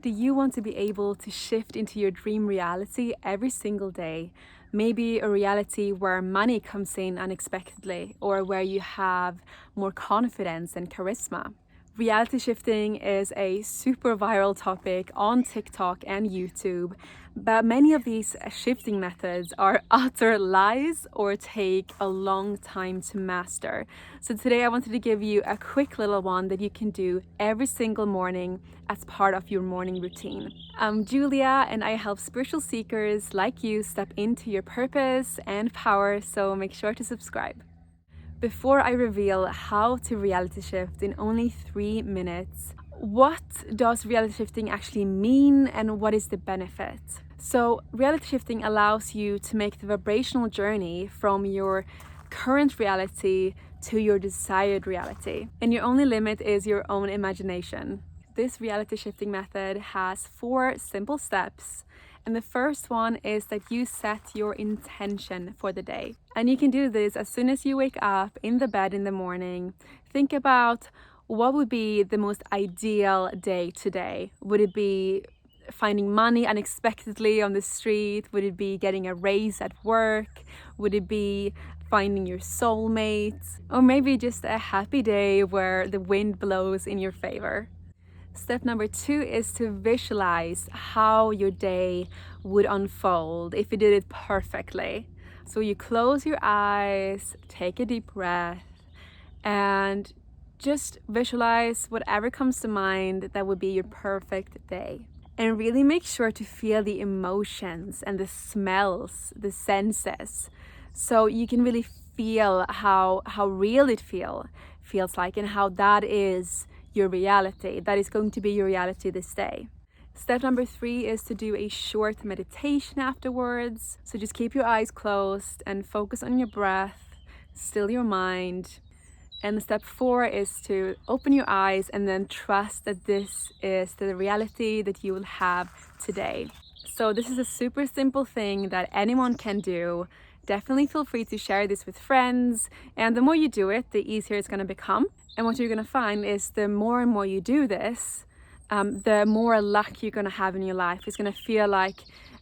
Do you want to be able to shift into your dream reality every single day? Maybe a reality where money comes in unexpectedly or where you have more confidence and charisma. Reality shifting is a super viral topic on TikTok and YouTube, but many of these shifting methods are utter lies or take a long time to master. So today I wanted to give you a quick little one that you can do every single morning as part of your morning routine. I'm Julia and I help spiritual seekers like you step into your purpose and power, so make sure to subscribe. Before I reveal how to reality shift in only 3 minutes, what does reality shifting actually mean and what is the benefit? So, reality shifting allows you to make the vibrational journey from your current reality to your desired reality. And your only limit is your own imagination. This reality shifting method has 4 simple steps. And the first one is that you set your intention for the day. And you can do this as soon as you wake up in the bed in the morning. Think about what would be the most ideal day today. Would it be finding money unexpectedly on the street? Would it be getting a raise at work? Would it be finding your soulmate? Or maybe just a happy day where the wind blows in your favor? Step number 2 is to visualize how your day would unfold if you did it perfectly. So you close your eyes, take a deep breath, and just visualize whatever comes to mind that would be your perfect day. And really make sure to feel the emotions and the smells, the senses, so you can really feel how real it feels like, and how that is your reality. That is going to be your reality this day. Step number 3 is to do a short meditation afterwards. So just keep your eyes closed and focus on your breath, still your mind. And step 4 is to open your eyes and then trust that this is the reality that you will have today. So this is a super simple thing that anyone can do. Definitely feel free to share this with friends, and the more you do it, the easier it's going to become. And what you're going to find is the more and more you do this, the more luck you're going to have in your life. It's going to feel like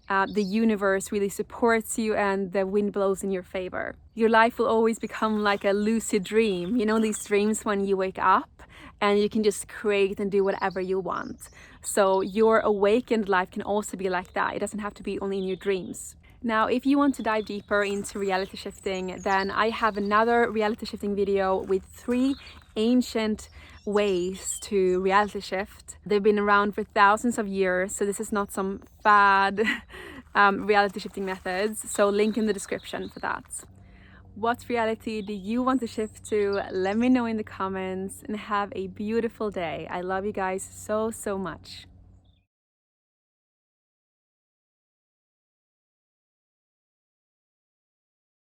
the universe really supports you and the wind blows in your favor. Your life will always become like a lucid dream. You know, these dreams when you wake up and you can just create and do whatever you want. So your awakened life can also be like that. It doesn't have to be only in your dreams. Now, if you want to dive deeper into reality shifting, then I have another reality shifting video with 3 ancient ways to reality shift. They've been around for thousands of years, so this is not some fad reality shifting methods. So link in the description for that. What reality do you want to shift to? Let me know in the comments, and have a beautiful day. I love you guys so much.